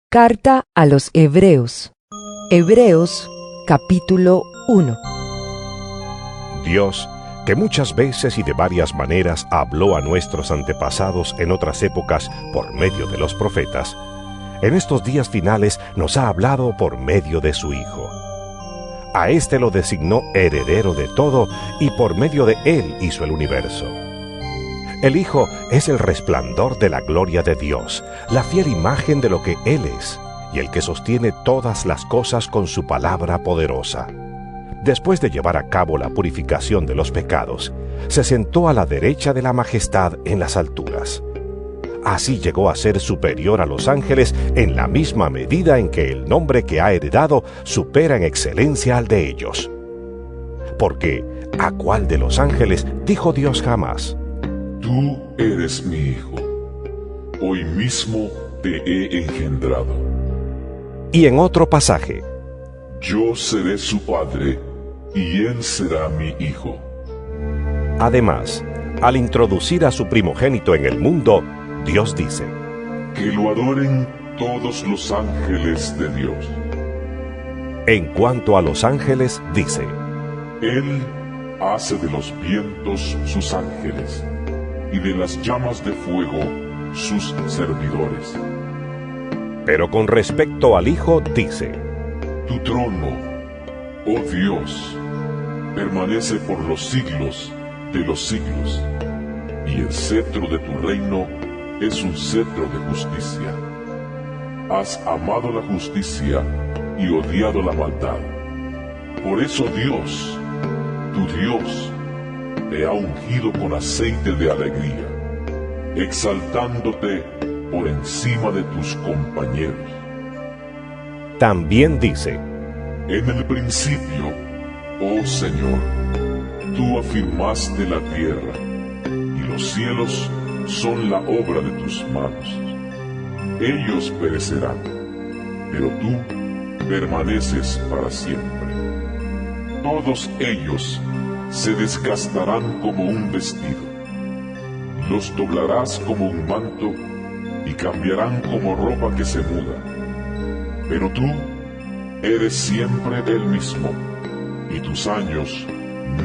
Carta a los Hebreos. Hebreos, capítulo 1. Dios, que muchas veces y de varias maneras habló a nuestros antepasados en otras épocas por medio de los profetas, en estos días finales nos ha hablado por medio de su Hijo. A éste lo designó heredero de todo y por medio de él hizo el universo. El Hijo es el resplandor de la gloria de Dios, la fiel imagen de lo que Él es, y el que sostiene todas las cosas con su palabra poderosa. Después de llevar a cabo la purificación de los pecados, se sentó a la derecha de la majestad en las alturas. Así llegó a ser superior a los ángeles en la misma medida en que el nombre que ha heredado supera en excelencia al de ellos. Porque, ¿a cuál de los ángeles dijo Dios jamás: Tú eres mi hijo, hoy mismo te he engendrado? Y en otro pasaje: Yo seré su padre, y él será mi hijo. Además, al introducir a su primogénito en el mundo, Dios dice: Que lo adoren todos los ángeles de Dios. En cuanto a los ángeles, dice: Él hace de los vientos sus ángeles, y de las llamas de fuego sus servidores. Pero con respecto al Hijo dice: Tu trono, oh Dios, permanece por los siglos de los siglos, y el cetro de tu reino es un cetro de justicia. Has amado la justicia y odiado la maldad. Por eso Dios, tu Dios, te ha ungido con aceite de alegría, exaltándote por encima de tus compañeros. También dice: En el principio, oh Señor, tú afirmaste la tierra, y los cielos son la obra de tus manos. Ellos perecerán, pero tú permaneces para siempre. Todos ellos se desgastarán como un vestido. Los doblarás como un manto y cambiarán como ropa que se muda. Pero tú eres siempre el mismo, y tus años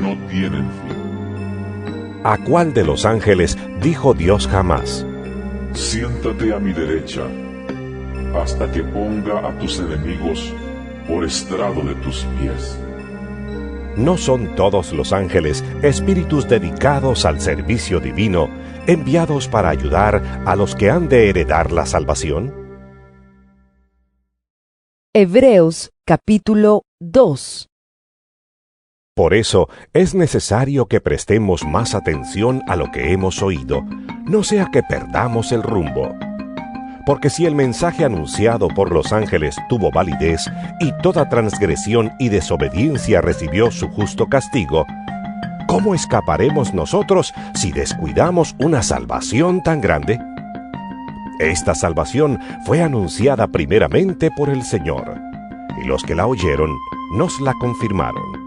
no tienen fin. ¿A cuál de los ángeles dijo Dios jamás: Siéntate a mi derecha, hasta que ponga a tus enemigos por estrado de tus pies? ¿No son todos los ángeles espíritus dedicados al servicio divino, enviados para ayudar a los que han de heredar la salvación? Hebreos, capítulo 2. Por eso es necesario que prestemos más atención a lo que hemos oído, no sea que perdamos el rumbo. Porque si el mensaje anunciado por los ángeles tuvo validez y toda transgresión y desobediencia recibió su justo castigo, ¿cómo escaparemos nosotros si descuidamos una salvación tan grande? Esta salvación fue anunciada primeramente por el Señor, y los que la oyeron nos la confirmaron.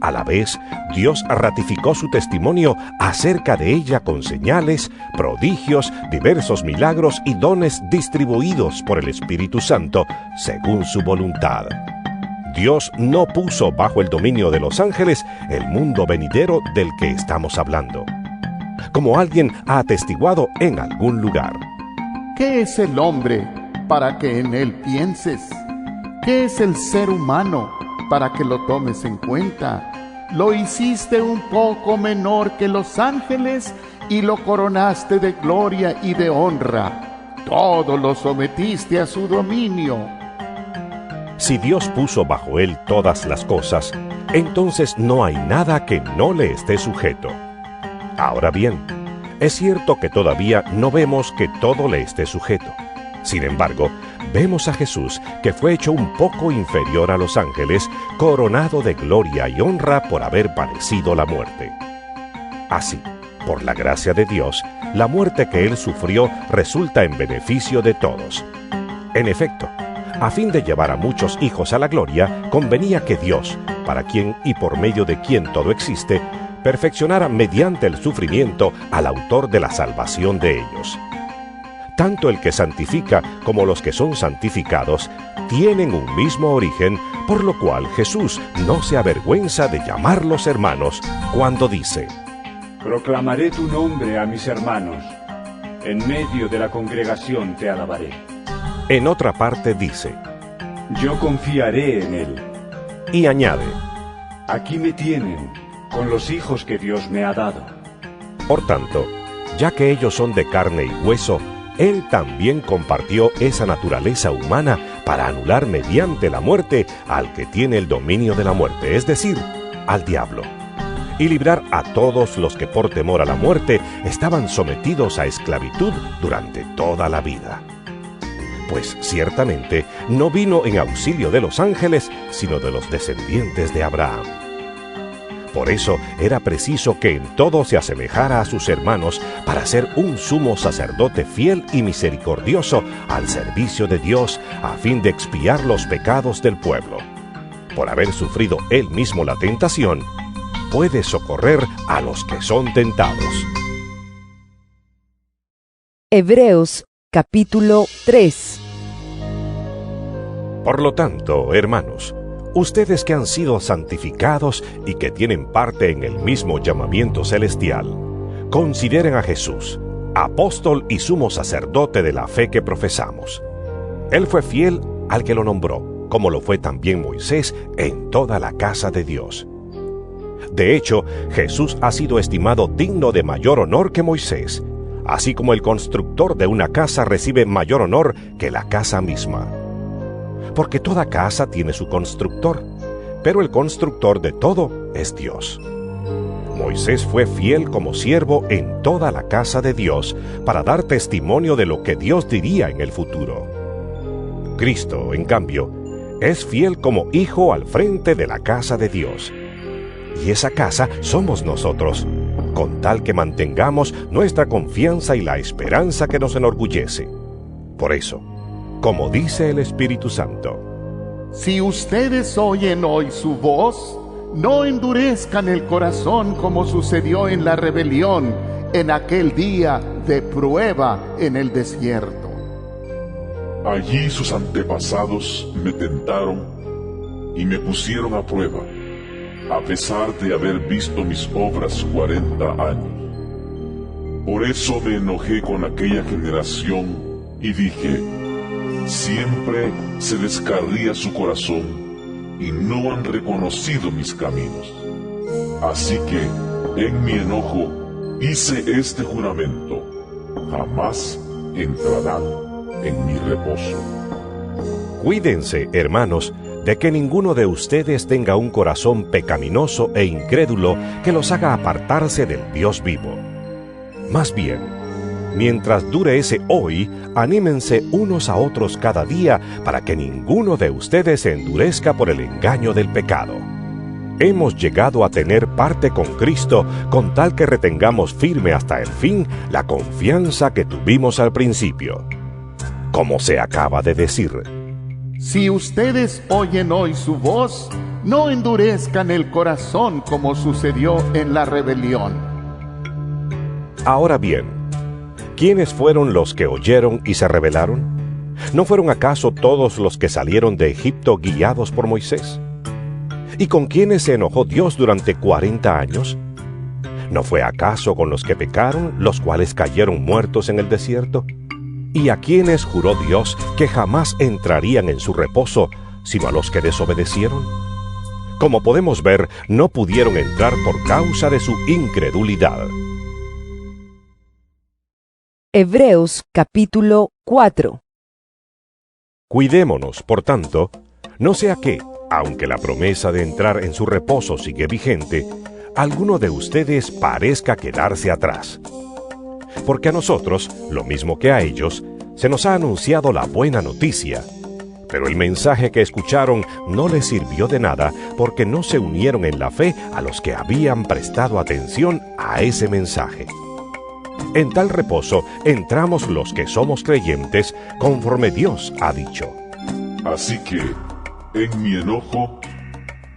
A la vez, Dios ratificó su testimonio acerca de ella con señales, prodigios, diversos milagros y dones distribuidos por el Espíritu Santo, según su voluntad. Dios no puso bajo el dominio de los ángeles el mundo venidero del que estamos hablando, como alguien ha atestiguado en algún lugar. ¿Qué es el hombre para que en él pienses? ¿Qué es el ser humano para que lo tomes en cuenta? Lo hiciste un poco menor que los ángeles y lo coronaste de gloria y de honra. Todo lo sometiste a su dominio. Si Dios puso bajo él todas las cosas, entonces no hay nada que no le esté sujeto. Ahora bien, es cierto que todavía no vemos que todo le esté sujeto. Sin embargo, vemos a Jesús, que fue hecho un poco inferior a los ángeles, coronado de gloria y honra por haber padecido la muerte. Así, por la gracia de Dios, la muerte que él sufrió resulta en beneficio de todos. En efecto, a fin de llevar a muchos hijos a la gloria, convenía que Dios, para quien y por medio de quien todo existe, perfeccionara mediante el sufrimiento al autor de la salvación de ellos. tanto el que santifica como los que son santificados tienen un mismo origen, por lo cual Jesús no se avergüenza de llamarlos hermanos cuando dice: Proclamaré tu nombre a mis hermanos, en medio de la congregación te alabaré. En otra parte dice: Yo confiaré en él. Y añade: Aquí me tienen, con los hijos que Dios me ha dado. Por tanto, ya que ellos son de carne y hueso, Él también compartió esa naturaleza humana para anular mediante la muerte al que tiene el dominio de la muerte, es decir, al diablo, y librar a todos los que por temor a la muerte estaban sometidos a esclavitud durante toda la vida. Pues ciertamente no vino en auxilio de los ángeles, sino de los descendientes de Abraham. Por eso era preciso que en todo se asemejara a sus hermanos para ser un sumo sacerdote fiel y misericordioso al servicio de Dios, a fin de expiar los pecados del pueblo. Por haber sufrido él mismo la tentación, puede socorrer a los que son tentados. Hebreos capítulo 3. Por lo tanto, hermanos, ustedes que han sido santificados y que tienen parte en el mismo llamamiento celestial, consideren a Jesús, apóstol y sumo sacerdote de la fe que profesamos. Él fue fiel al que lo nombró, como lo fue también Moisés en toda la casa de Dios. De hecho, Jesús ha sido estimado digno de mayor honor que Moisés, así como el constructor de una casa recibe mayor honor que la casa misma. Porque toda casa tiene su constructor, pero el constructor de todo es Dios. Moisés fue fiel como siervo en toda la casa de Dios para dar testimonio de lo que Dios diría en el futuro. Cristo, en cambio, es fiel como hijo al frente de la casa de Dios. Y esa casa somos nosotros, con tal que mantengamos nuestra confianza y la esperanza que nos enorgullece. Por eso, como dice el Espíritu Santo: Si ustedes oyen hoy su voz, no endurezcan el corazón como sucedió en la rebelión en aquel día de prueba en el desierto. Allí sus antepasados me tentaron y me pusieron a prueba, a pesar de haber visto mis obras 40 años. Por eso me enojé con aquella generación y dije: siempre se descarría su corazón y no han reconocido mis caminos. Así que, en mi enojo, hice este juramento: jamás entrarán en mi reposo. Cuídense, hermanos, de que ninguno de ustedes tenga un corazón pecaminoso e incrédulo que los haga apartarse del Dios vivo. Más bien, mientras dure ese hoy, anímense unos a otros cada día para que ninguno de ustedes se endurezca por el engaño del pecado. Hemos llegado a tener parte con Cristo con tal que retengamos firme hasta el fin la confianza que tuvimos al principio. Como se acaba de decir: Si ustedes oyen hoy su voz, no endurezcan el corazón como sucedió en la rebelión. Ahora bien, ¿quiénes fueron los que oyeron y se rebelaron? ¿No fueron acaso todos los que salieron de Egipto guiados por Moisés? ¿Y con quiénes se enojó Dios durante 40 años? ¿No fue acaso con los que pecaron, los cuales cayeron muertos en el desierto? ¿Y a quiénes juró Dios que jamás entrarían en su reposo, sino a los que desobedecieron? Como podemos ver, no pudieron entrar por causa de su incredulidad. Hebreos capítulo 4. Cuidémonos, por tanto, no sea que, aunque la promesa de entrar en su reposo sigue vigente, alguno de ustedes parezca quedarse atrás. Porque a nosotros, lo mismo que a ellos, se nos ha anunciado la buena noticia, pero el mensaje que escucharon no les sirvió de nada porque no se unieron en la fe a los que habían prestado atención a ese mensaje. En tal reposo entramos los que somos creyentes, conforme Dios ha dicho. Así que, en mi enojo,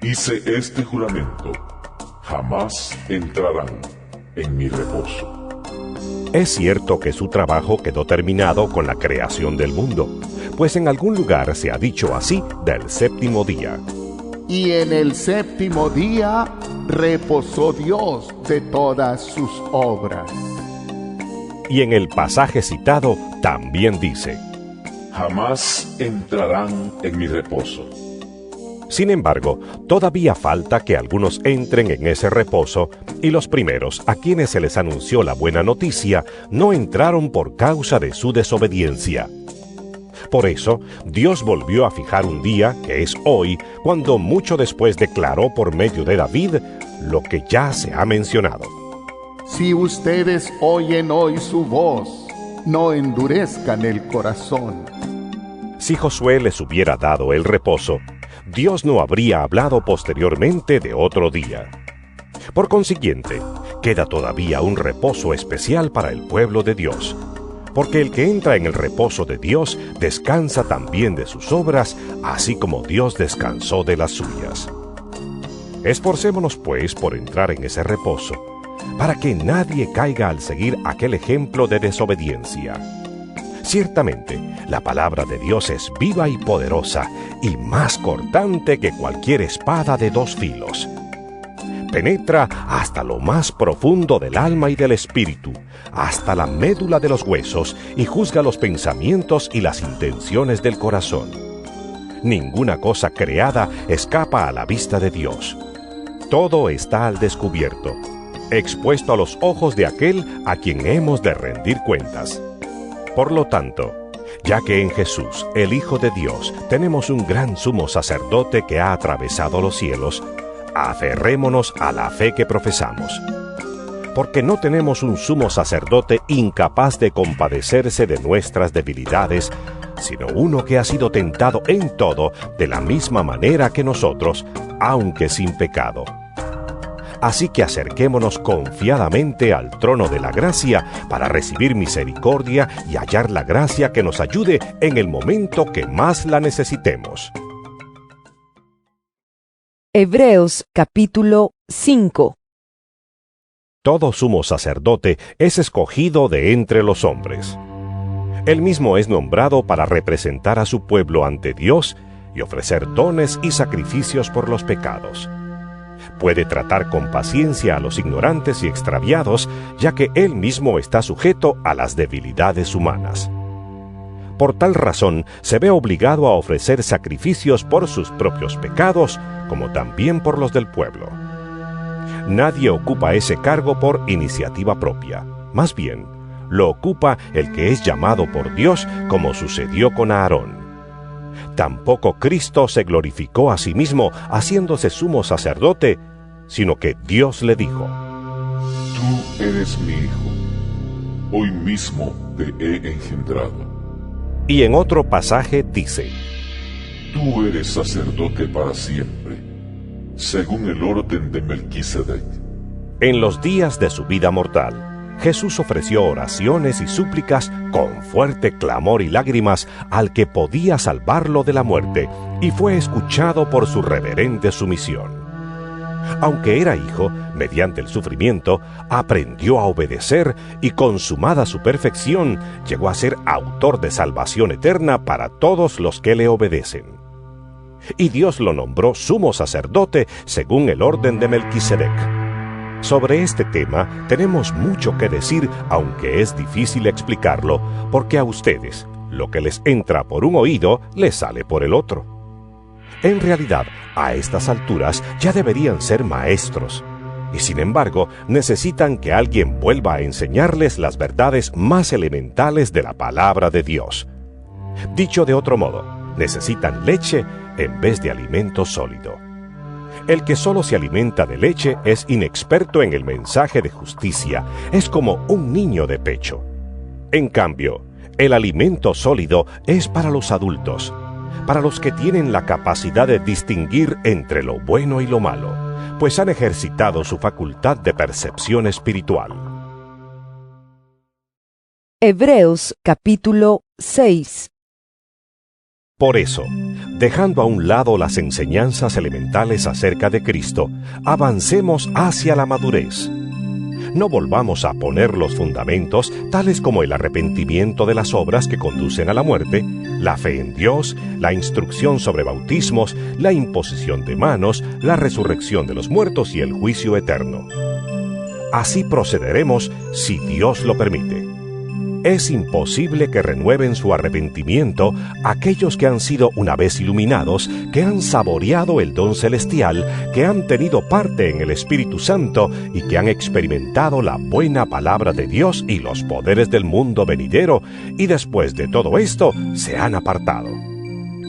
hice este juramento: jamás entrarán en mi reposo. Es cierto que su trabajo quedó terminado con la creación del mundo, pues en algún lugar se ha dicho así del séptimo día. Y en el séptimo día reposó Dios de todas sus obras. Y en el pasaje citado también dice: Jamás entrarán en mi reposo. Sin embargo, todavía falta que algunos entren en ese reposo, y los primeros a quienes se les anunció la buena noticia no entraron por causa de su desobediencia. Por eso, Dios volvió a fijar un día, que es hoy, cuando mucho después declaró por medio de David lo que ya se ha mencionado. Si ustedes oyen hoy su voz, no endurezcan el corazón. Si Josué les hubiera dado el reposo, Dios no habría hablado posteriormente de otro día. Por consiguiente, queda todavía un reposo especial para el pueblo de Dios, porque el que entra en el reposo de Dios descansa también de sus obras, así como Dios descansó de las suyas. Esforcémonos, pues, por entrar en ese reposo, para que nadie caiga al seguir aquel ejemplo de desobediencia. Ciertamente, la palabra de Dios es viva y poderosa, y más cortante que cualquier espada de dos filos. Penetra hasta lo más profundo del alma y del espíritu, hasta la médula de los huesos, y juzga los pensamientos y las intenciones del corazón. Ninguna cosa creada escapa a la vista de Dios. Todo está al descubierto, expuesto a los ojos de aquel a quien hemos de rendir cuentas. Por lo tanto, ya que en Jesús, el Hijo de Dios, tenemos un gran sumo sacerdote que ha atravesado los cielos, aferrémonos a la fe que profesamos. Porque no tenemos un sumo sacerdote incapaz de compadecerse de nuestras debilidades, sino uno que ha sido tentado en todo de la misma manera que nosotros, aunque sin pecado. Así que acerquémonos confiadamente al trono de la gracia para recibir misericordia y hallar la gracia que nos ayude en el momento que más la necesitemos. Hebreos capítulo 5. Todo sumo sacerdote es escogido de entre los hombres. Él mismo es nombrado para representar a su pueblo ante Dios y ofrecer dones y sacrificios por los pecados. Puede tratar con paciencia a los ignorantes y extraviados, ya que él mismo está sujeto a las debilidades humanas. Por tal razón, se ve obligado a ofrecer sacrificios por sus propios pecados, como también por los del pueblo. Nadie ocupa ese cargo por iniciativa propia. Más bien, lo ocupa el que es llamado por Dios, como sucedió con Aarón. Tampoco Cristo se glorificó a sí mismo haciéndose sumo sacerdote, sino que Dios le dijo: Tú eres mi hijo, hoy mismo te he engendrado. Y en otro pasaje dice: Tú eres sacerdote para siempre, según el orden de Melquisedec. En los días de su vida mortal, Jesús ofreció oraciones y súplicas con fuerte clamor y lágrimas al que podía salvarlo de la muerte, y fue escuchado por su reverente sumisión. Aunque era hijo, mediante el sufrimiento, aprendió a obedecer y, consumada su perfección, llegó a ser autor de salvación eterna para todos los que le obedecen. Y Dios lo nombró sumo sacerdote según el orden de Melquisedec. Sobre este tema tenemos mucho que decir, aunque es difícil explicarlo, porque a ustedes lo que les entra por un oído les sale por el otro. En realidad, a estas alturas ya deberían ser maestros, y sin embargo necesitan que alguien vuelva a enseñarles las verdades más elementales de la palabra de Dios. Dicho de otro modo, necesitan leche en vez de alimento sólido. El que solo se alimenta de leche es inexperto en el mensaje de justicia, es como un niño de pecho. En cambio, el alimento sólido es para los adultos, para los que tienen la capacidad de distinguir entre lo bueno y lo malo, pues han ejercitado su facultad de percepción espiritual. Hebreos capítulo 6. Por eso, dejando a un lado las enseñanzas elementales acerca de Cristo, avancemos hacia la madurez. no volvamos a poner los fundamentos, tales como el arrepentimiento de las obras que conducen a la muerte, la fe en Dios, la instrucción sobre bautismos, la imposición de manos, la resurrección de los muertos y el juicio eterno. Así procederemos si Dios lo permite. Es imposible que renueven su arrepentimiento aquellos que han sido una vez iluminados, que han saboreado el don celestial, que han tenido parte en el Espíritu Santo y que han experimentado la buena palabra de Dios y los poderes del mundo venidero, y después de todo esto se han apartado.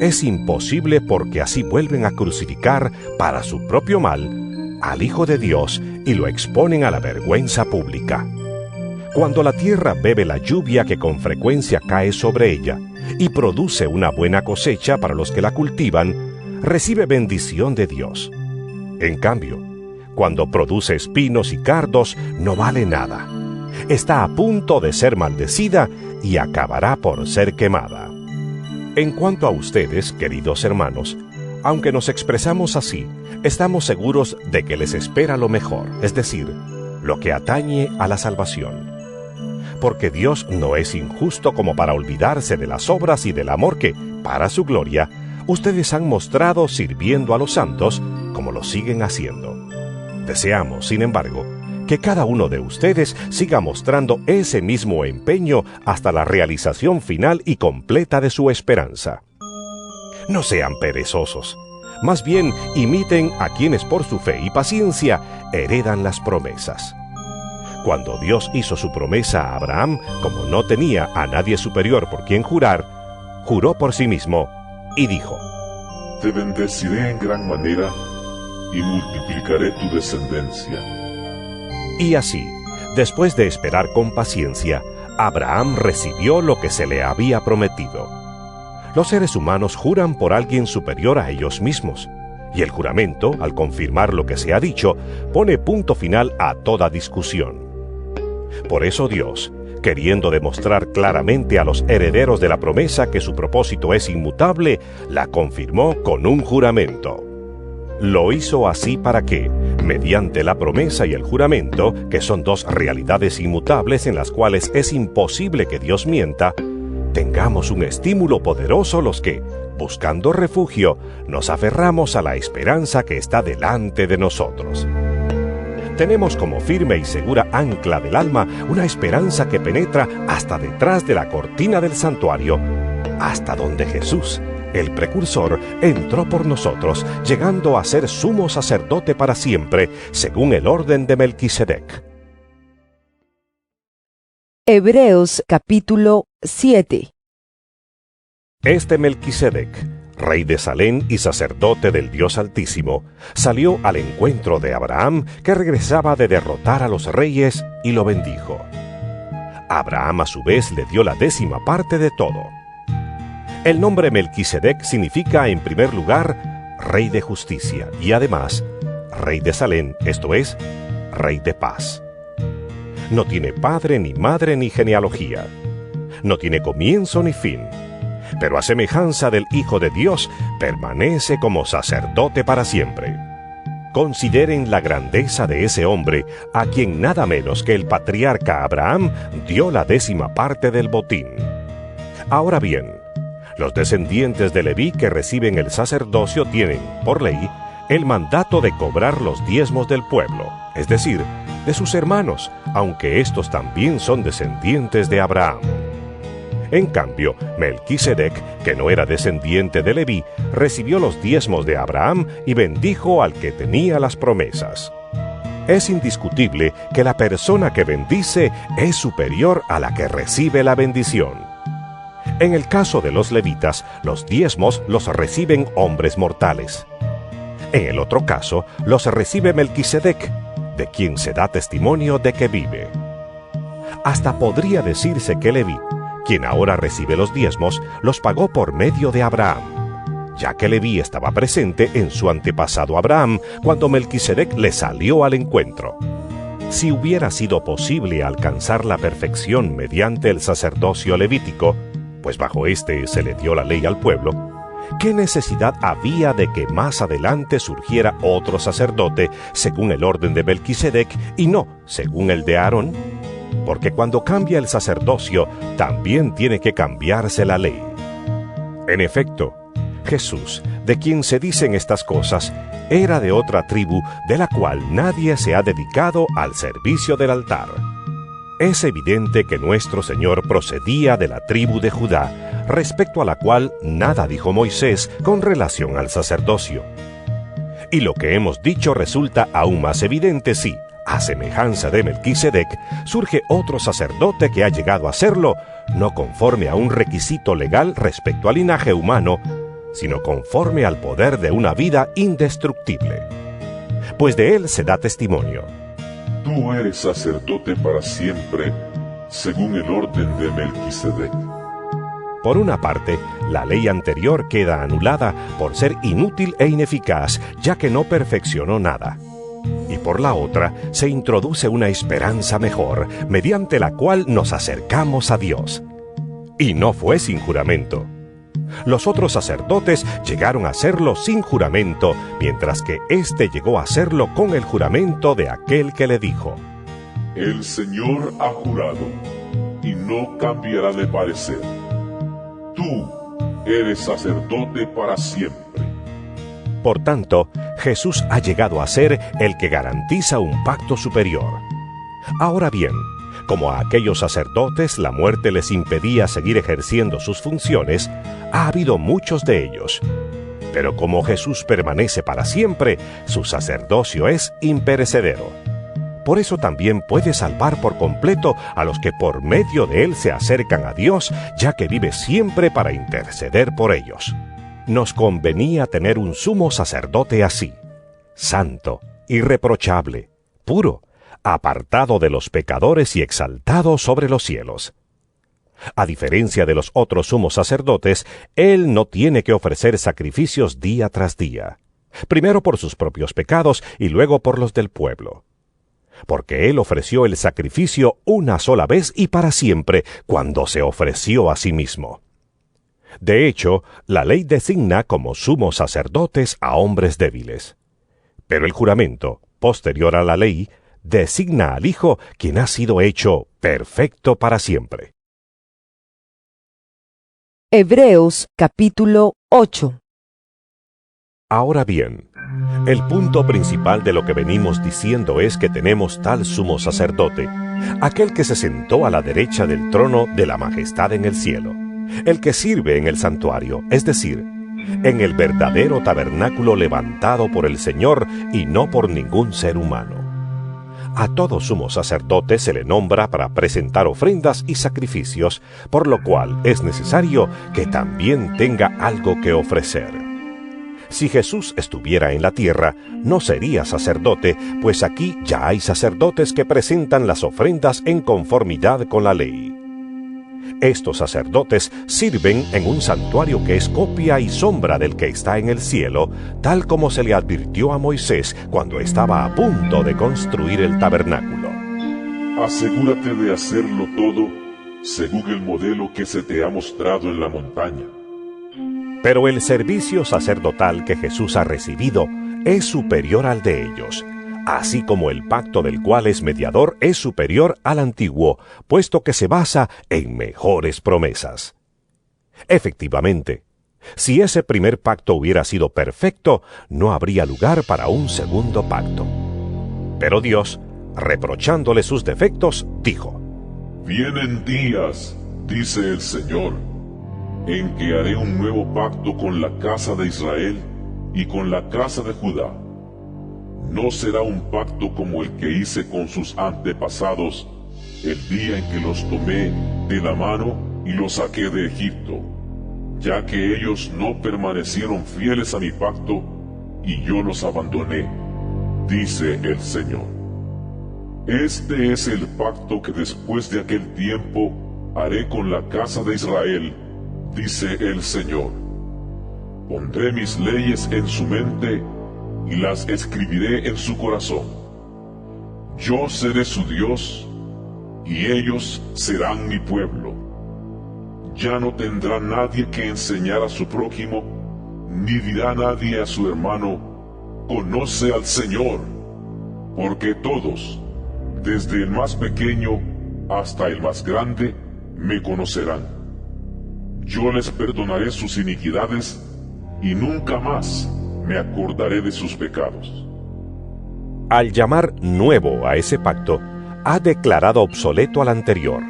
Es imposible porque así vuelven a crucificar para su propio mal al Hijo de Dios y lo exponen a la vergüenza pública. Cuando la tierra bebe la lluvia que con frecuencia cae sobre ella y produce una buena cosecha para los que la cultivan, recibe bendición de Dios. En cambio, cuando produce espinos y cardos, no vale nada. Está a punto de ser maldecida y acabará por ser quemada. En cuanto a ustedes, queridos hermanos, aunque nos expresamos así, estamos seguros de que les espera lo mejor, es decir, lo que atañe a la salvación. Porque Dios no es injusto como para olvidarse de las obras y del amor que, para su gloria, ustedes han mostrado sirviendo a los santos, como lo siguen haciendo. Deseamos, sin embargo, que cada uno de ustedes siga mostrando ese mismo empeño hasta la realización final y completa de su esperanza. No sean perezosos, más bien imiten a quienes por su fe y paciencia heredan las promesas. Cuando Dios hizo su promesa a Abraham, como no tenía a nadie superior por quien jurar, juró por sí mismo y dijo: Te bendeciré en gran manera y multiplicaré tu descendencia. Y así, después de esperar con paciencia, Abraham recibió lo que se le había prometido. Los seres humanos juran por alguien superior a ellos mismos, y el juramento, al confirmar lo que se ha dicho, pone punto final a toda discusión. Por eso Dios, queriendo demostrar claramente a los herederos de la promesa que su propósito es inmutable, la confirmó con un juramento. Lo hizo así para que, mediante la promesa y el juramento, que son dos realidades inmutables en las cuales es imposible que Dios mienta, tengamos un estímulo poderoso los que, buscando refugio, nos aferramos a la esperanza que está delante de nosotros. Tenemos como firme y segura ancla del alma una esperanza que penetra hasta detrás de la cortina del santuario, hasta donde Jesús, el precursor, entró por nosotros, llegando a ser sumo sacerdote para siempre, según el orden de Melquisedec. Hebreos capítulo 7. Este Melquisedec, rey de Salem y sacerdote del Dios Altísimo, salió al encuentro de Abraham, que regresaba de derrotar a los reyes, y lo bendijo. Abraham a su vez le dio la 10ª parte de todo. El nombre Melquisedec significa, en primer lugar, rey de justicia, y además, rey de Salem, esto es, rey de paz. No tiene padre, ni madre, ni genealogía. No tiene comienzo ni fin. Pero a semejanza del Hijo de Dios, permanece como sacerdote para siempre. Consideren la grandeza de ese hombre, a quien nada menos que el patriarca Abraham dio la 10ª parte del botín. Ahora bien, los descendientes de Leví que reciben el sacerdocio tienen, por ley, el mandato de cobrar los diezmos del pueblo, es decir, de sus hermanos, aunque estos también son descendientes de Abraham. En cambio, Melquisedec, que no era descendiente de Leví, recibió los diezmos de Abraham y bendijo al que tenía las promesas. Es indiscutible que la persona que bendice es superior a la que recibe la bendición. En el caso de los levitas, los diezmos los reciben hombres mortales. En el otro caso, los recibe Melquisedec, de quien se da testimonio de que vive. Hasta podría decirse que Leví, quien ahora recibe los diezmos, los pagó por medio de Abraham, ya que Leví estaba presente en su antepasado Abraham cuando Melquisedec le salió al encuentro. Si hubiera sido posible alcanzar la perfección mediante el sacerdocio levítico, pues bajo este se le dio la ley al pueblo, ¿Qué necesidad había de que más adelante surgiera otro sacerdote según el orden de Melquisedec y no según el de Aarón? Porque cuando cambia el sacerdocio, también tiene que cambiarse la ley. En efecto, Jesús, de quien se dicen estas cosas, era de otra tribu de la cual nadie se ha dedicado al servicio del altar. Es evidente que nuestro Señor procedía de la tribu de Judá, respecto a la cual nada dijo Moisés con relación al sacerdocio. Y lo que hemos dicho resulta aún más evidente si, a semejanza de Melquisedec, surge otro sacerdote que ha llegado a serlo, no conforme a un requisito legal respecto al linaje humano, sino conforme al poder de una vida indestructible. Pues de él se da testimonio. Tú eres sacerdote para siempre, según el orden de Melquisedec. Por una parte, la ley anterior queda anulada por ser inútil e ineficaz, ya que no perfeccionó nada. Y por la otra, se introduce una esperanza mejor, mediante la cual nos acercamos a Dios. Y no fue sin juramento. Los otros sacerdotes llegaron a hacerlo sin juramento, mientras que éste llegó a hacerlo con el juramento de aquel que le dijo: El Señor ha jurado, y no cambiará de parecer. Tú eres sacerdote para siempre. Por tanto, Jesús ha llegado a ser el que garantiza un pacto superior. Ahora bien, como a aquellos sacerdotes la muerte les impedía seguir ejerciendo sus funciones, ha habido muchos de ellos. Pero como Jesús permanece para siempre, su sacerdocio es imperecedero. Por eso también puede salvar por completo a los que por medio de él se acercan a Dios, ya que vive siempre para interceder por ellos. Nos convenía tener un sumo sacerdote así, santo, irreprochable, puro, apartado de los pecadores y exaltado sobre los cielos. A diferencia de los otros sumos sacerdotes, él no tiene que ofrecer sacrificios día tras día, primero por sus propios pecados y luego por los del pueblo. Porque él ofreció el sacrificio una sola vez y para siempre, cuando se ofreció a sí mismo. De hecho, la ley designa como sumos sacerdotes a hombres débiles. Pero el juramento, posterior a la ley, designa al Hijo, quien ha sido hecho perfecto para siempre. Hebreos capítulo 8. Ahora bien, el punto principal de lo que venimos diciendo es que tenemos tal sumo sacerdote, aquel que se sentó a la derecha del trono de la majestad en el cielo, el que sirve en el santuario, es decir, en el verdadero tabernáculo levantado por el Señor y no por ningún ser humano. A todo sumo sacerdote se le nombra para presentar ofrendas y sacrificios, por lo cual es necesario que también tenga algo que ofrecer. Si Jesús estuviera en la tierra, no sería sacerdote, pues aquí ya hay sacerdotes que presentan las ofrendas en conformidad con la ley. Estos sacerdotes sirven en un santuario que es copia y sombra del que está en el cielo, tal como se le advirtió a Moisés cuando estaba a punto de construir el tabernáculo. Asegúrate de hacerlo todo según el modelo que se te ha mostrado en la montaña. Pero el servicio sacerdotal que Jesús ha recibido es superior al de ellos, así como el pacto del cual es mediador es superior al antiguo, puesto que se basa en mejores promesas. Efectivamente, si ese primer pacto hubiera sido perfecto, no habría lugar para un segundo pacto. Pero Dios, reprochándole sus defectos, dijo: Vienen días, dice el Señor, en que haré un nuevo pacto con la casa de Israel y con la casa de Judá. No será un pacto como el que hice con sus antepasados el día en que los tomé de la mano y los saqué de Egipto, ya que ellos no permanecieron fieles a mi pacto y yo los abandoné, dice el Señor. Este es el pacto que después de aquel tiempo haré con la casa de Israel, dice el Señor. Pondré mis leyes en su mente y las escribiré en su corazón. Yo seré su Dios, y ellos serán mi pueblo. Ya no tendrá nadie que enseñar a su prójimo ni dirá nadie a su hermano, conoce al Señor, porque todos, desde el más pequeño hasta el más grande, me conocerán. Yo les perdonaré sus iniquidades y nunca más me acordaré de sus pecados. Al llamar nuevo a ese pacto, ha declarado obsoleto al anterior.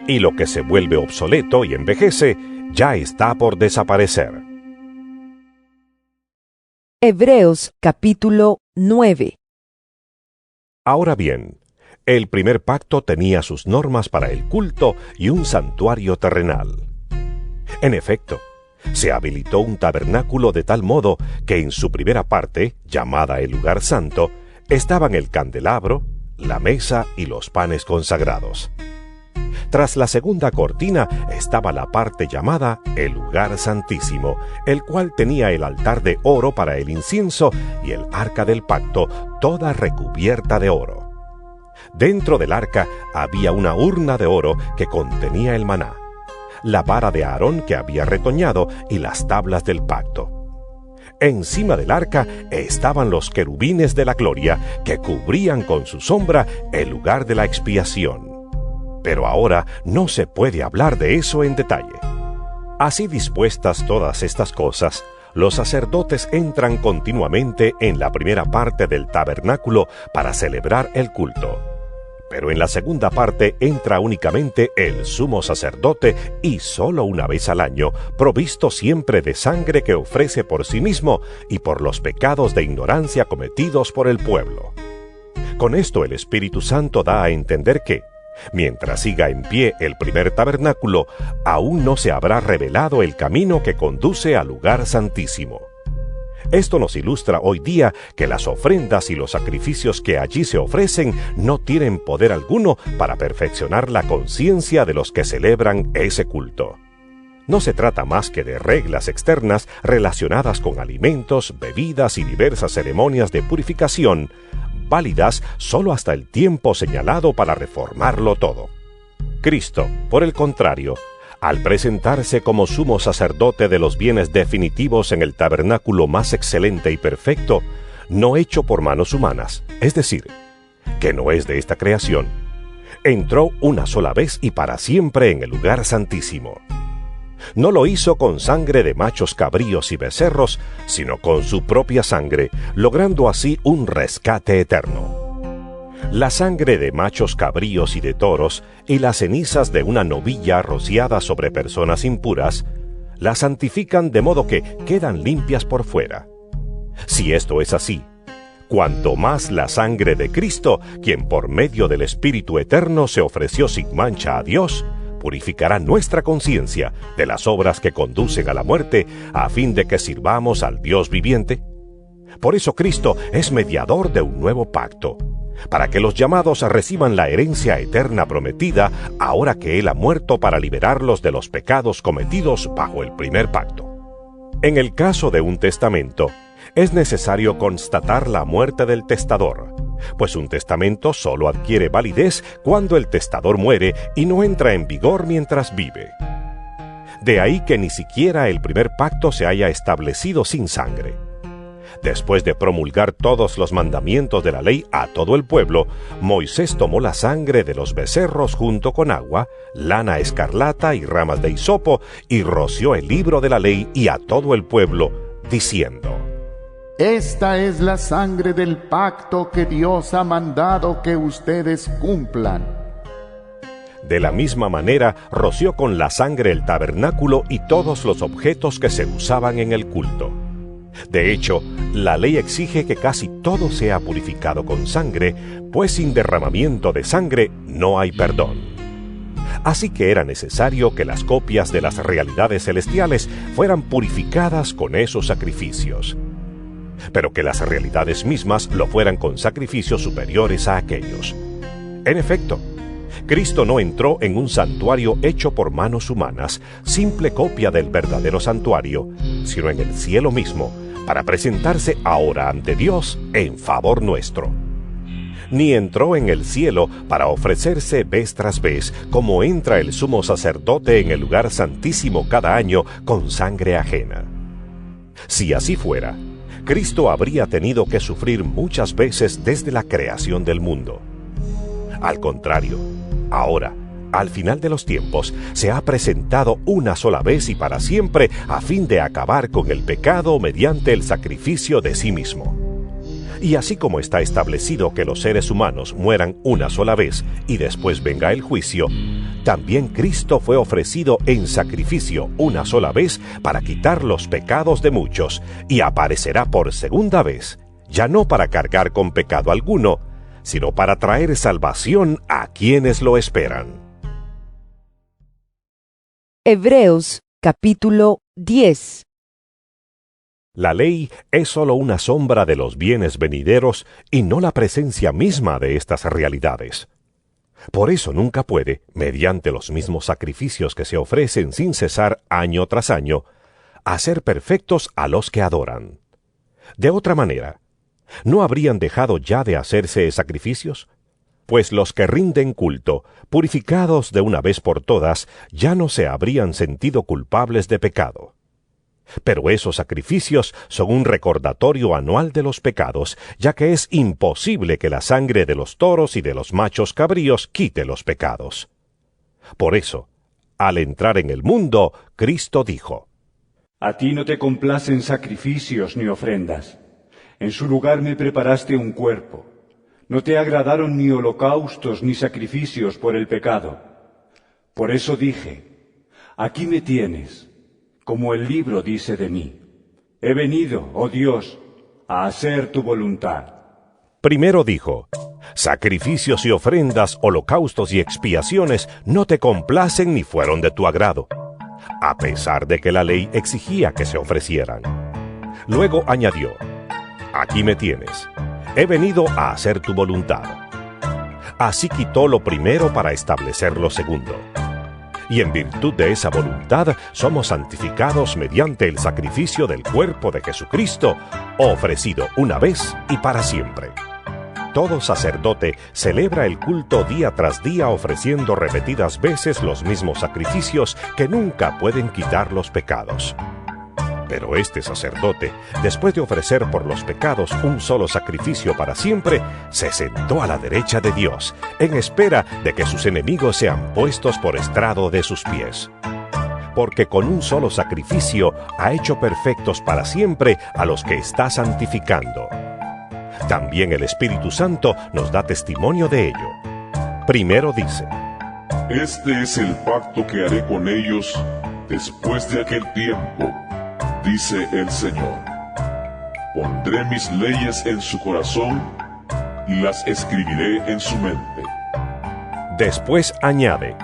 Y lo que se vuelve obsoleto y envejece, ya está por desaparecer. Hebreos capítulo 9. Ahora bien, el primer pacto tenía sus normas para el culto y un santuario terrenal. En efecto, se habilitó un tabernáculo de tal modo que en su primera parte, llamada el lugar santo, estaban el candelabro, la mesa y los panes consagrados. Tras la segunda cortina estaba la parte llamada el lugar santísimo, el cual tenía el altar de oro para el incienso y el arca del pacto, toda recubierta de oro. Dentro del arca había una urna de oro que contenía el maná, la vara de Aarón que había retoñado y las tablas del pacto. Encima del arca estaban los querubines de la gloria que cubrían con su sombra el lugar de la expiación. Pero ahora no se puede hablar de eso en detalle. Así dispuestas todas estas cosas, los sacerdotes entran continuamente en la primera parte del tabernáculo para celebrar el culto. Pero en la segunda parte entra únicamente el sumo sacerdote y solo una vez al año, provisto siempre de sangre que ofrece por sí mismo y por los pecados de ignorancia cometidos por el pueblo. Con esto el Espíritu Santo da a entender que, mientras siga en pie el primer tabernáculo, aún no se habrá revelado el camino que conduce al lugar santísimo. Esto nos ilustra hoy día que las ofrendas y los sacrificios que allí se ofrecen no tienen poder alguno para perfeccionar la conciencia de los que celebran ese culto. No se trata más que de reglas externas relacionadas con alimentos, bebidas y diversas ceremonias de purificación, válidas solo hasta el tiempo señalado para reformarlo todo. Cristo, por el contrario, al presentarse como sumo sacerdote de los bienes definitivos en el tabernáculo más excelente y perfecto, no hecho por manos humanas, es decir, que no es de esta creación, entró una sola vez y para siempre en el lugar santísimo. No lo hizo con sangre de machos cabríos y becerros, sino con su propia sangre, logrando así un rescate eterno. La sangre de machos cabríos y de toros y las cenizas de una novilla rociadas sobre personas impuras la santifican de modo que quedan limpias por fuera. Si esto es así, cuanto más la sangre de Cristo, quien por medio del Espíritu Eterno se ofreció sin mancha a Dios, purificará nuestra conciencia de las obras que conducen a la muerte, a fin de que sirvamos al Dios viviente. Por eso Cristo es mediador de un nuevo pacto, para que los llamados reciban la herencia eterna prometida, ahora que Él ha muerto para liberarlos de los pecados cometidos bajo el primer pacto. En el caso de un testamento, es necesario constatar la muerte del testador, pues un testamento solo adquiere validez cuando el testador muere y no entra en vigor mientras vive. De ahí que ni siquiera el primer pacto se haya establecido sin sangre. Después de promulgar todos los mandamientos de la ley a todo el pueblo, Moisés tomó la sangre de los becerros junto con agua, lana escarlata y ramas de hisopo, y roció el libro de la ley y a todo el pueblo, diciendo: Esta es la sangre del pacto que Dios ha mandado que ustedes cumplan. De la misma manera, roció con la sangre el tabernáculo y todos los objetos que se usaban en el culto. De hecho, la ley exige que casi todo sea purificado con sangre, pues sin derramamiento de sangre no hay perdón. Así que era necesario que las copias de las realidades celestiales fueran purificadas con esos sacrificios, pero que las realidades mismas lo fueran con sacrificios superiores a aquellos. En efecto, Cristo no entró en un santuario hecho por manos humanas, simple copia del verdadero santuario, sino en el cielo mismo, para presentarse ahora ante Dios en favor nuestro. Ni entró en el cielo para ofrecerse vez tras vez, como entra el sumo sacerdote en el lugar santísimo cada año con sangre ajena. Si así fuera, Cristo habría tenido que sufrir muchas veces desde la creación del mundo. Al contrario, ahora, al final de los tiempos, se ha presentado una sola vez y para siempre a fin de acabar con el pecado mediante el sacrificio de sí mismo. Y así como está establecido que los seres humanos mueran una sola vez y después venga el juicio, también Cristo fue ofrecido en sacrificio una sola vez para quitar los pecados de muchos, y aparecerá por segunda vez, ya no para cargar con pecado alguno, sino para traer salvación a quienes lo esperan. Hebreos capítulo 10. La ley es sólo una sombra de los bienes venideros y no la presencia misma de estas realidades. Por eso nunca puede, mediante los mismos sacrificios que se ofrecen sin cesar año tras año, hacer perfectos a los que adoran. De otra manera, ¿no habrían dejado ya de hacerse sacrificios? Pues los que rinden culto, purificados de una vez por todas, ya no se habrían sentido culpables de pecado. Pero esos sacrificios son un recordatorio anual de los pecados, ya que es imposible que la sangre de los toros y de los machos cabríos quite los pecados. Por eso, al entrar en el mundo, Cristo dijo: A ti no te complacen sacrificios ni ofrendas. En su lugar me preparaste un cuerpo. No te agradaron ni holocaustos ni sacrificios por el pecado. Por eso dije: aquí me tienes. Como el libro dice de mí: he venido, oh Dios, a hacer tu voluntad. Primero dijo: sacrificios y ofrendas, holocaustos y expiaciones no te complacen ni fueron de tu agrado, a pesar de que la ley exigía que se ofrecieran. Luego añadió: aquí me tienes, he venido a hacer tu voluntad. Así quitó lo primero para establecer lo segundo. Y en virtud de esa voluntad somos santificados mediante el sacrificio del cuerpo de Jesucristo, ofrecido una vez y para siempre. Todo sacerdote celebra el culto día tras día ofreciendo repetidas veces los mismos sacrificios que nunca pueden quitar los pecados. Pero este sacerdote, después de ofrecer por los pecados un solo sacrificio para siempre, se sentó a la derecha de Dios, en espera de que sus enemigos sean puestos por estrado de sus pies. Porque con un solo sacrificio ha hecho perfectos para siempre a los que está santificando. También el Espíritu Santo nos da testimonio de ello. Primero dice: Este es el pacto que haré con ellos después de aquel tiempo, dice el Señor. Pondré mis leyes en su corazón y las escribiré en su mente. Después añade: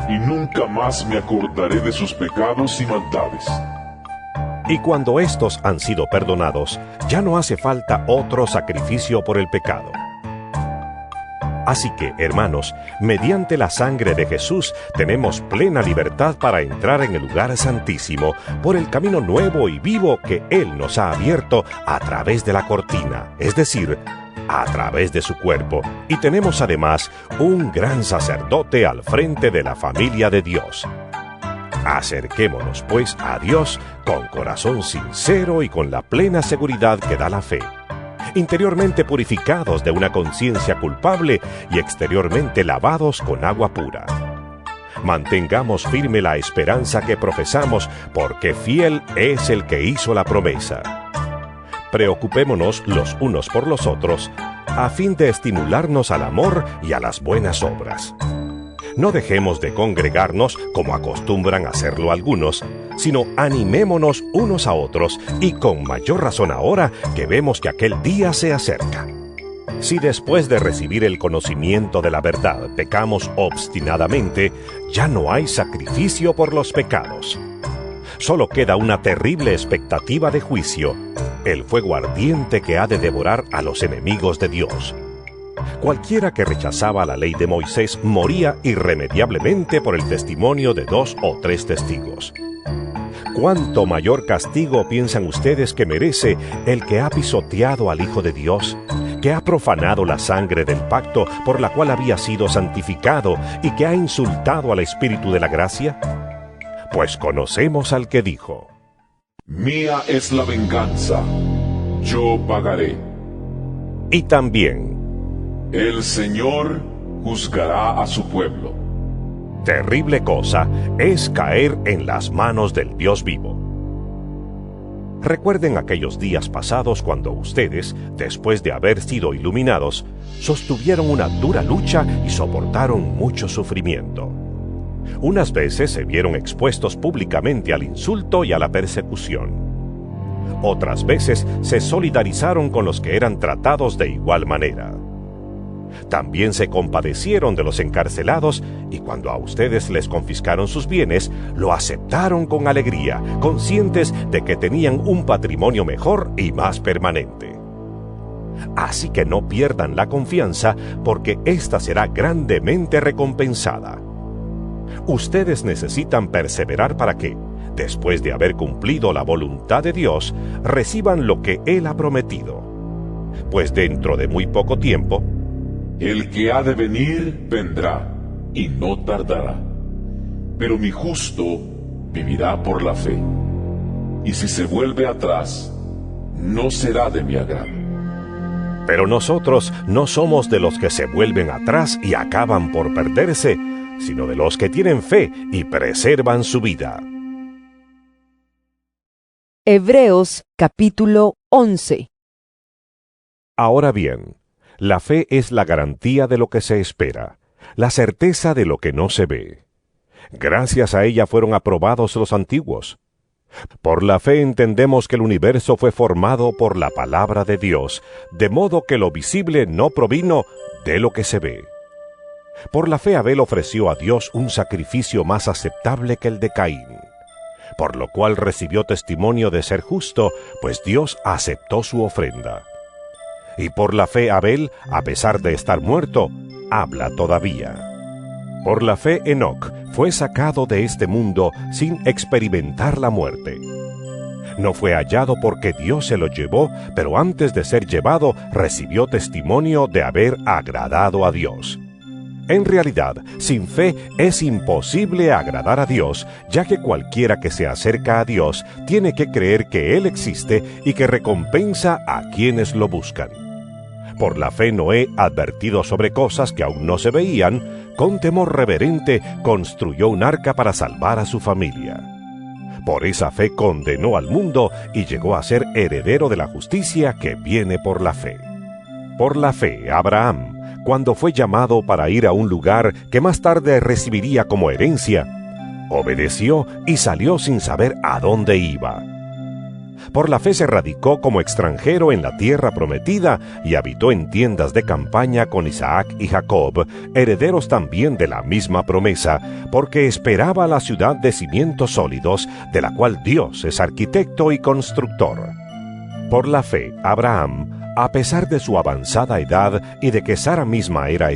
y nunca más me acordaré de sus pecados y maldades. Y cuando estos han sido perdonados, ya no hace falta otro sacrificio por el pecado. Así que, hermanos, mediante la sangre de Jesús tenemos plena libertad para entrar en el lugar santísimo por el camino nuevo y vivo que Él nos ha abierto a través de la cortina, es decir, a través de su cuerpo. Y tenemos además un gran sacerdote al frente de la familia de Dios. Acerquémonos, pues, a Dios con corazón sincero y con la plena seguridad que da la fe, interiormente purificados de una conciencia culpable y exteriormente lavados con agua pura. Mantengamos firme la esperanza que profesamos, porque fiel es el que hizo la promesa. Preocupémonos los unos por los otros, a fin de estimularnos al amor y a las buenas obras. No dejemos de congregarnos como acostumbran hacerlo algunos, sino animémonos unos a otros, y con mayor razón ahora que vemos que aquel día se acerca. Si después de recibir el conocimiento de la verdad pecamos obstinadamente, ya no hay sacrificio por los pecados. Solo queda una terrible expectativa de juicio, el fuego ardiente que ha de devorar a los enemigos de Dios. Cualquiera que rechazaba la ley de Moisés moría irremediablemente por el testimonio de 2 o 3 testigos. ¿Cuánto mayor castigo piensan ustedes que merece el que ha pisoteado al Hijo de Dios, que ha profanado la sangre del pacto por la cual había sido santificado y que ha insultado al Espíritu de la gracia? Pues conocemos al que dijo: Mía es la venganza, yo pagaré. Y también, El Señor juzgará a su pueblo. terrible cosa es caer en las manos del Dios vivo. Recuerden aquellos días pasados cuando ustedes, después de haber sido iluminados, sostuvieron una dura lucha y soportaron mucho sufrimiento. Unas veces se vieron expuestos públicamente al insulto y a la persecución. Otras veces se solidarizaron con los que eran tratados de igual manera. También se compadecieron de los encarcelados y cuando a ustedes les confiscaron sus bienes, lo aceptaron con alegría, conscientes de que tenían un patrimonio mejor y más permanente. Así que no pierdan la confianza porque ésta será grandemente recompensada. Ustedes necesitan perseverar para que, después de haber cumplido la voluntad de Dios, reciban lo que Él ha prometido. Pues dentro de muy poco tiempo, El que ha de venir vendrá, y no tardará. Pero mi justo vivirá por la fe. Y si se vuelve atrás, no será de mi agrado. pero nosotros no somos de los que se vuelven atrás y acaban por perderse, sino de los que tienen fe y preservan su vida. Hebreos capítulo 11. Ahora bien, la fe es la garantía de lo que se espera, la certeza de lo que no se ve. Gracias a ella fueron aprobados los antiguos. Por la fe entendemos que el universo fue formado por la palabra de Dios, de modo que lo visible no provino de lo que se ve. Por la fe Abel ofreció a Dios un sacrificio más aceptable que el de Caín, por lo cual recibió testimonio de ser justo, pues Dios aceptó su ofrenda. Y por la fe Abel, a pesar de estar muerto, habla todavía. Por la fe Enoc fue sacado de este mundo sin experimentar la muerte. No fue hallado porque Dios se lo llevó, pero antes de ser llevado recibió testimonio de haber agradado a Dios. En realidad, sin fe es imposible agradar a Dios, ya que cualquiera que se acerca a Dios tiene que creer que Él existe y que recompensa a quienes lo buscan. Por la fe Noé, advertido sobre cosas que aún no se veían, con temor reverente construyó un arca para salvar a su familia. Por esa fe condenó al mundo y llegó a ser heredero de la justicia que viene por la fe. Por la fe, Abraham, cuando fue llamado para ir a un lugar que más tarde recibiría como herencia, obedeció y salió sin saber a dónde iba. Por la fe se radicó como extranjero en la tierra prometida y habitó en tiendas de campaña con Isaac y Jacob, herederos también de la misma promesa, porque esperaba la ciudad de cimientos sólidos, de la cual Dios es arquitecto y constructor. Por la fe, Abraham, a pesar de su avanzada edad y de que Sara misma era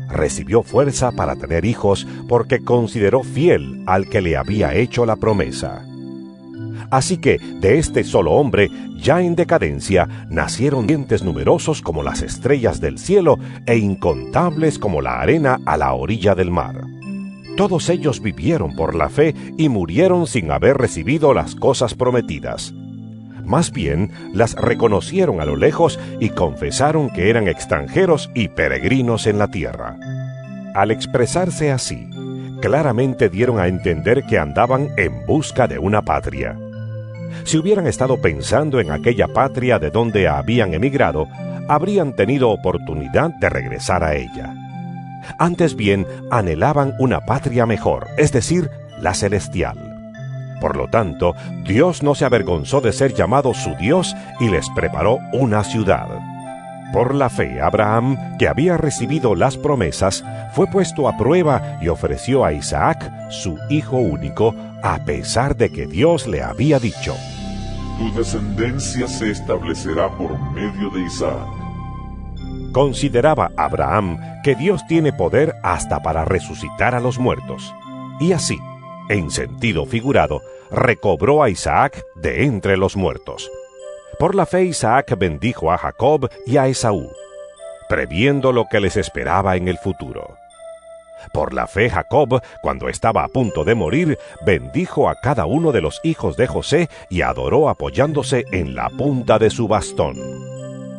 recibió fuerza para tener hijos porque consideró fiel al que le había hecho la promesa. Así que de este solo hombre, ya en decadencia, nacieron dientes numerosos como las estrellas del cielo e incontables como la arena a la orilla del mar. Todos ellos vivieron por la fe y murieron sin haber recibido las cosas prometidas. Más bien, las reconocieron a lo lejos y confesaron que eran extranjeros y peregrinos en la tierra. Al expresarse así, claramente dieron a entender que andaban en busca de una patria. Si hubieran estado pensando en aquella patria de donde habían emigrado, habrían tenido oportunidad de regresar a ella. Antes bien, anhelaban una patria mejor, es decir, la celestial. Por lo tanto, Dios no se avergonzó de ser llamado su Dios y les preparó una ciudad. Por la fe, Abraham, que había recibido las promesas, fue puesto a prueba y ofreció a Isaac, su hijo único, a pesar de que Dios le había dicho: Tu descendencia se establecerá por medio de Isaac. Consideraba Abraham que Dios tiene poder hasta para resucitar a los muertos. Y así, en sentido figurado, recobró a Isaac de entre los muertos. Por la fe Isaac bendijo a Jacob y a Esaú, previendo lo que les esperaba en el futuro. Por la fe, Jacob, cuando estaba a punto de morir, bendijo a cada uno de los hijos de José y adoró apoyándose en la punta de su bastón.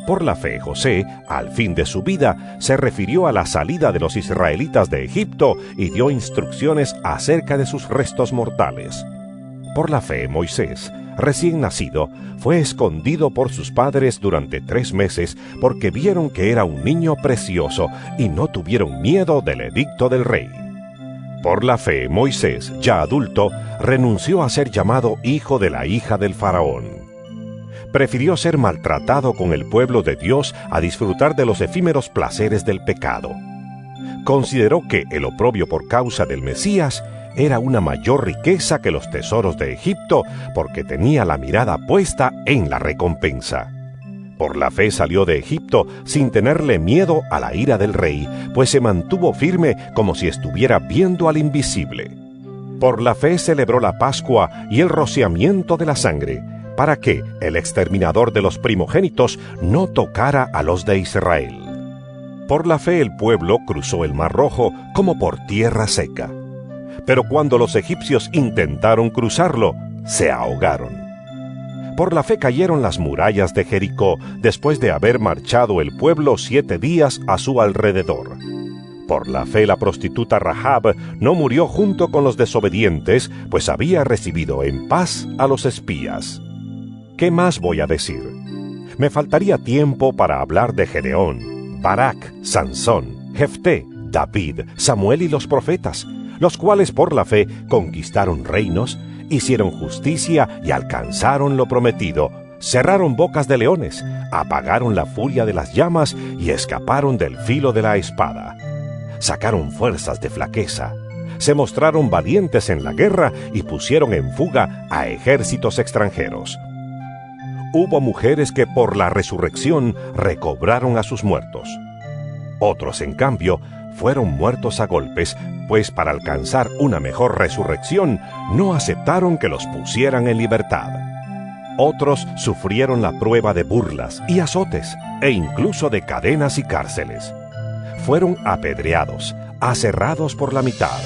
Por la fe, José, al fin de su vida, se refirió a la salida de los israelitas de Egipto y dio instrucciones acerca de sus restos mortales. Por la fe, Moisés, recién nacido, fue escondido por sus padres durante 3 meses porque vieron que era un niño precioso y no tuvieron miedo del edicto del rey. Por la fe, Moisés, ya adulto, renunció a ser llamado hijo de la hija del faraón. Prefirió ser maltratado con el pueblo de Dios a disfrutar de los efímeros placeres del pecado. Consideró que el oprobio por causa del Mesías era una mayor riqueza que los tesoros de Egipto, porque tenía la mirada puesta en la recompensa. Por la fe salió de Egipto sin tenerle miedo a la ira del rey, pues se mantuvo firme como si estuviera viendo al invisible. Por la fe celebró la Pascua y el rociamiento de la sangre, para que el exterminador de los primogénitos no tocara a los de Israel. Por la fe el pueblo cruzó el Mar Rojo como por tierra seca. Pero cuando los egipcios intentaron cruzarlo, se ahogaron. Por la fe cayeron las murallas de Jericó, después de haber marchado el pueblo 7 días a su alrededor. Por la fe la prostituta Rahab no murió junto con los desobedientes, pues había recibido en paz a los espías. ¿Qué más voy a decir? Me faltaría tiempo para hablar de Gedeón, Barak, Sansón, Jefté, David, Samuel y los profetas, los cuales por la fe conquistaron reinos, hicieron justicia y alcanzaron lo prometido, cerraron bocas de leones, apagaron la furia de las llamas y escaparon del filo de la espada. Sacaron fuerzas de flaqueza, se mostraron valientes en la guerra y pusieron en fuga a ejércitos extranjeros. Hubo mujeres que por la resurrección recobraron a sus muertos. Otros, en cambio, fueron muertos a golpes, pues para alcanzar una mejor resurrección no aceptaron que los pusieran en libertad. Otros sufrieron la prueba de burlas y azotes, e incluso de cadenas y cárceles. Fueron apedreados, aserrados por la mitad,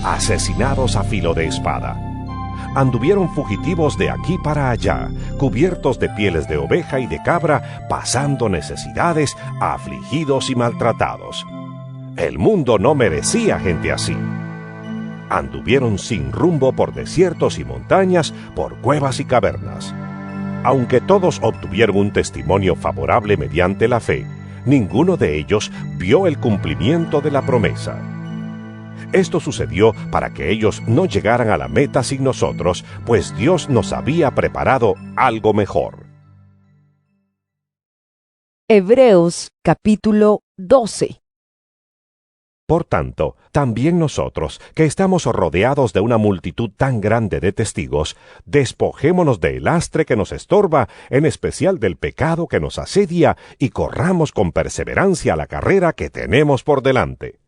asesinados a filo de espada. Anduvieron fugitivos de aquí para allá, cubiertos de pieles de oveja y de cabra, pasando necesidades, afligidos y maltratados. El mundo no merecía gente así. Anduvieron sin rumbo por desiertos y montañas, por cuevas y cavernas. Aunque todos obtuvieron un testimonio favorable mediante la fe, ninguno de ellos vio el cumplimiento de la promesa. Esto sucedió para que ellos no llegaran a la meta sin nosotros, pues Dios nos había preparado algo mejor. Hebreos capítulo 12. Por tanto, también nosotros, que estamos rodeados de una multitud tan grande de testigos, despojémonos del lastre que nos estorba, en especial del pecado que nos asedia, y corramos con perseverancia la carrera que tenemos por delante.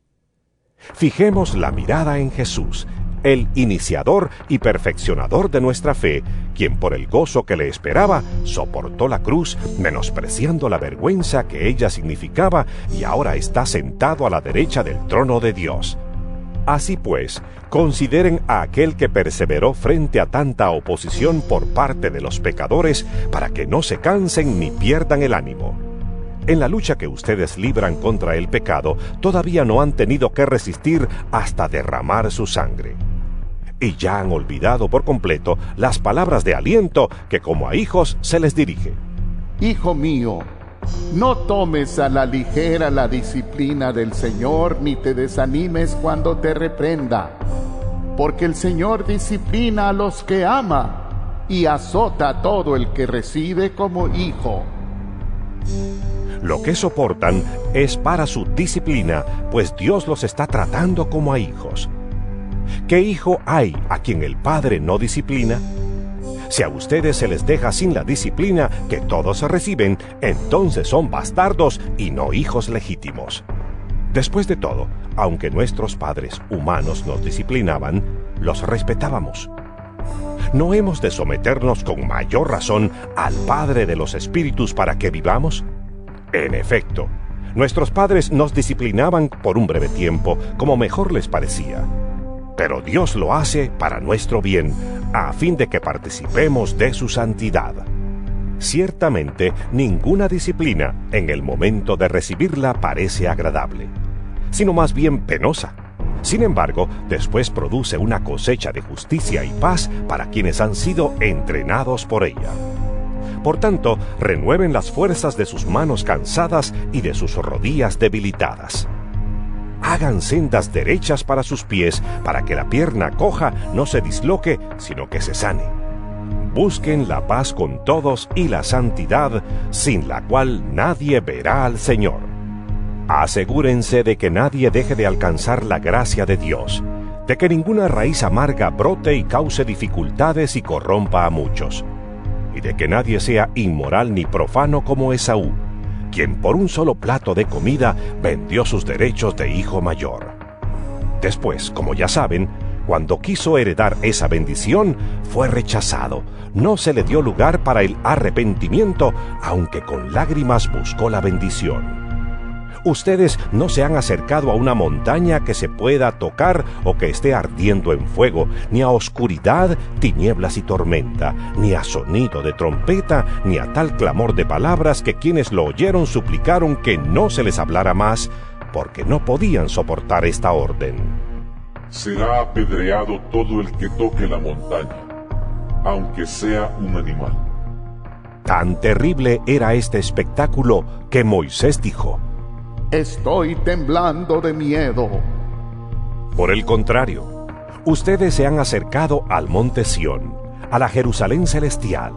Fijemos la mirada en Jesús, el iniciador y perfeccionador de nuestra fe, quien por el gozo que le esperaba, soportó la cruz, menospreciando la vergüenza que ella significaba, y ahora está sentado a la derecha del trono de Dios. Así pues, consideren a aquel que perseveró frente a tanta oposición por parte de los pecadores, para que no se cansen ni pierdan el ánimo. En la lucha que ustedes libran contra el pecado, todavía no han tenido que resistir hasta derramar su sangre. Y ya han olvidado por completo las palabras de aliento que como a hijos se les dirige. Hijo mío, no tomes a la ligera la disciplina del Señor, ni te desanimes cuando te reprenda, porque el Señor disciplina a los que ama y azota a todo el que recibe como hijo. Lo que soportan es para su disciplina, pues Dios los está tratando como a hijos. ¿Qué hijo hay a quien el Padre no disciplina? Si a ustedes se les deja sin la disciplina que todos reciben, entonces son bastardos y no hijos legítimos. Después de todo, aunque nuestros padres humanos nos disciplinaban, los respetábamos. ¿No hemos de someternos con mayor razón al Padre de los Espíritus para que vivamos? En efecto, Nuestros padres nos disciplinaban por un breve tiempo, como mejor les parecía. Pero Dios lo hace para nuestro bien, a fin de que participemos de su santidad. Ciertamente, ninguna disciplina, en el momento de recibirla, parece agradable, sino más bien penosa. Sin embargo, después produce una cosecha de justicia y paz para quienes han sido entrenados por ella. Por tanto, renueven las fuerzas de sus manos cansadas y de sus rodillas debilitadas. Hagan sendas derechas para sus pies, para que la pierna coja no se disloque, sino que se sane. Busquen la paz con todos y la santidad, sin la cual nadie verá al Señor. Asegúrense de que nadie deje de alcanzar la gracia de Dios, de que ninguna raíz amarga brote y cause dificultades y corrompa a muchos, y de que nadie sea inmoral ni profano como Esaú, quien por un solo plato de comida vendió sus derechos de hijo mayor. Después, como ya saben, cuando quiso heredar esa bendición, fue rechazado. No se le dio lugar para el arrepentimiento, aunque con lágrimas buscó la bendición. Ustedes no se han acercado a una montaña que se pueda tocar o que esté ardiendo en fuego, ni a oscuridad, tinieblas y tormenta, ni a sonido de trompeta, ni a tal clamor de palabras que quienes lo oyeron suplicaron que no se les hablara más, porque no podían soportar esta orden. Será apedreado todo el que toque la montaña, aunque sea un animal. Tan terrible era este espectáculo que Moisés dijo: Estoy temblando de miedo. Por el contrario, ustedes se han acercado al monte Sión, a la Jerusalén celestial,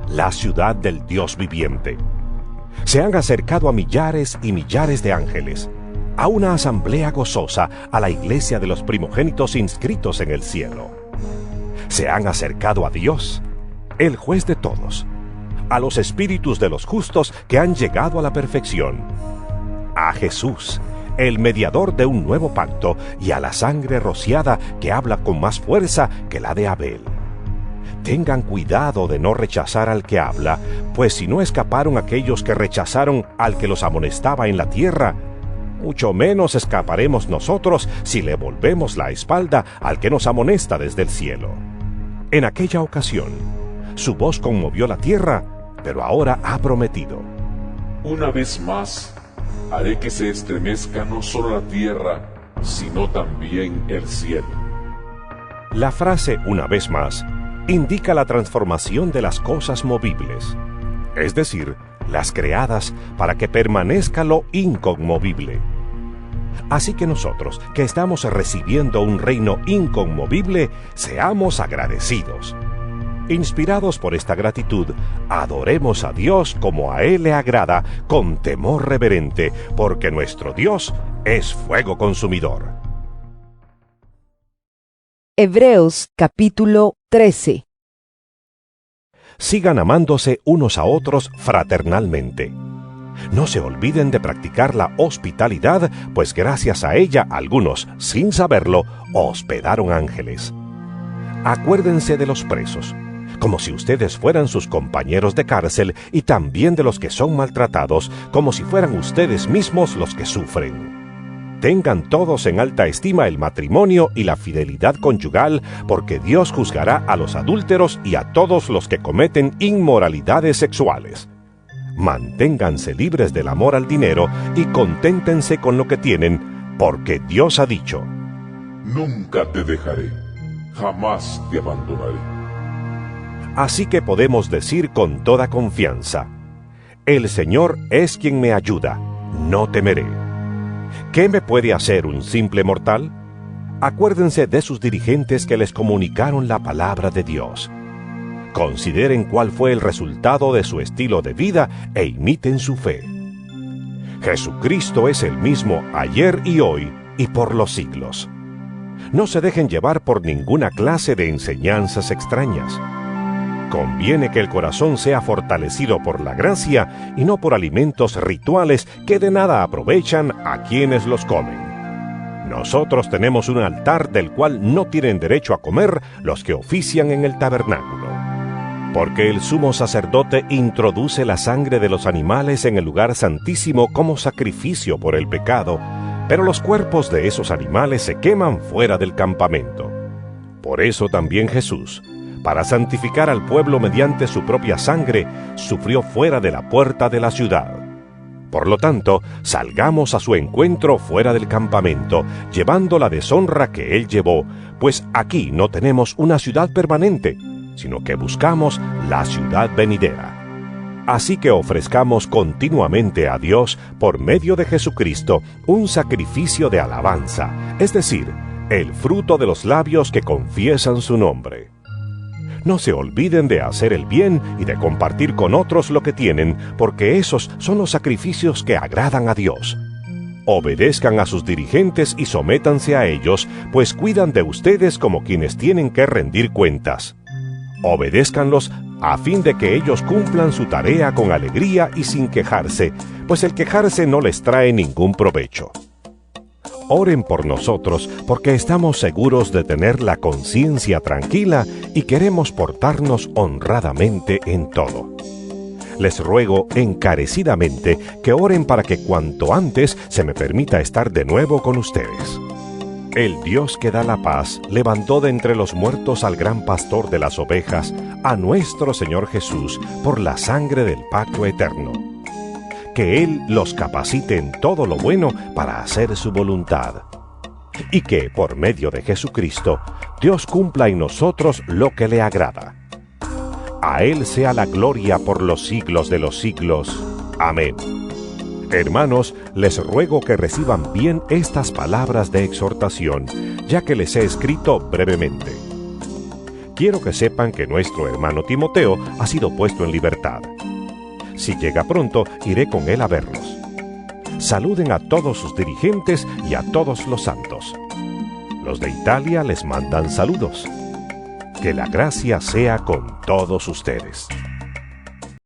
la ciudad del Dios viviente. Se han acercado a millares y millares de ángeles, a una asamblea gozosa, a la iglesia de los primogénitos inscritos en el cielo. Se han acercado a Dios, el juez de todos, a los espíritus de los justos que han llegado a la perfección, a Jesús, el mediador de un nuevo pacto, y a la sangre rociada que habla con más fuerza que la de Abel. Tengan cuidado de no rechazar al que habla, pues si no escaparon aquellos que rechazaron al que los amonestaba en la tierra, mucho menos escaparemos nosotros si le volvemos la espalda al que nos amonesta desde el cielo. En aquella ocasión, su voz conmovió la tierra, pero ahora ha prometido: Una vez más, haré que se estremezca no solo la tierra, sino también el cielo. La frase "una vez más" indica la transformación de las cosas movibles, es decir, las creadas para que permanezca lo inconmovible. Así que nosotros, que estamos recibiendo un reino inconmovible, seamos agradecidos. Inspirados por esta gratitud, adoremos a Dios como a Él le agrada, con temor reverente, porque nuestro Dios es fuego consumidor. Hebreos capítulo 13. Sigan amándose unos a otros fraternalmente. No se olviden de practicar la hospitalidad, pues gracias a ella algunos, sin saberlo, hospedaron ángeles. Acuérdense de los presos, como si ustedes fueran sus compañeros de cárcel, y también de los que son maltratados, como si fueran ustedes mismos los que sufren. Tengan todos en alta estima el matrimonio y la fidelidad conyugal, porque Dios juzgará a los adúlteros y a todos los que cometen inmoralidades sexuales. Manténganse libres del amor al dinero y conténtense con lo que tienen, porque Dios ha dicho: Nunca te dejaré, jamás te abandonaré. Así que podemos decir con toda confianza: el Señor es quien me ayuda, no temeré. ¿Qué me puede hacer un simple mortal? Acuérdense de sus dirigentes que les comunicaron la palabra de Dios. Consideren cuál fue el resultado de su estilo de vida e imiten su fe. Jesucristo es el mismo ayer y hoy y por los siglos. No se dejen llevar por ninguna clase de enseñanzas extrañas. Conviene que el corazón sea fortalecido por la gracia y no por alimentos rituales que de nada aprovechan a quienes los comen. Nosotros tenemos un altar del cual no tienen derecho a comer los que ofician en el tabernáculo. Porque el sumo sacerdote introduce la sangre de los animales en el lugar santísimo como sacrificio por el pecado, pero los cuerpos de esos animales se queman fuera del campamento. Por eso también Jesús, para santificar al pueblo mediante su propia sangre, sufrió fuera de la puerta de la ciudad. Por lo tanto, salgamos a su encuentro fuera del campamento, llevando la deshonra que él llevó, pues aquí no tenemos una ciudad permanente, sino que buscamos la ciudad venidera. Así que ofrezcamos continuamente a Dios, por medio de Jesucristo, un sacrificio de alabanza, es decir, el fruto de los labios que confiesan su nombre. No se olviden de hacer el bien y de compartir con otros lo que tienen, porque esos son los sacrificios que agradan a Dios. Obedezcan a sus dirigentes y sométanse a ellos, pues cuidan de ustedes como quienes tienen que rendir cuentas. Obedézcanlos a fin de que ellos cumplan su tarea con alegría y sin quejarse, pues el quejarse no les trae ningún provecho. Oren por nosotros, porque estamos seguros de tener la conciencia tranquila y queremos portarnos honradamente en todo. Les ruego encarecidamente que oren para que cuanto antes se me permita estar de nuevo con ustedes. El Dios que da la paz levantó de entre los muertos al gran pastor de las ovejas, a nuestro Señor Jesús, por la sangre del pacto eterno. Que Él los capacite en todo lo bueno para hacer su voluntad. Y que, por medio de Jesucristo, Dios cumpla en nosotros lo que le agrada. A Él sea la gloria por los siglos de los siglos. Amén. Hermanos, les ruego que reciban bien estas palabras de exhortación, ya que les he escrito brevemente. Quiero que sepan que nuestro hermano Timoteo ha sido puesto en libertad. Si llega pronto, iré con él a verlos. Saluden a todos sus dirigentes y a todos los santos. Los de Italia les mandan saludos. Que la gracia sea con todos ustedes.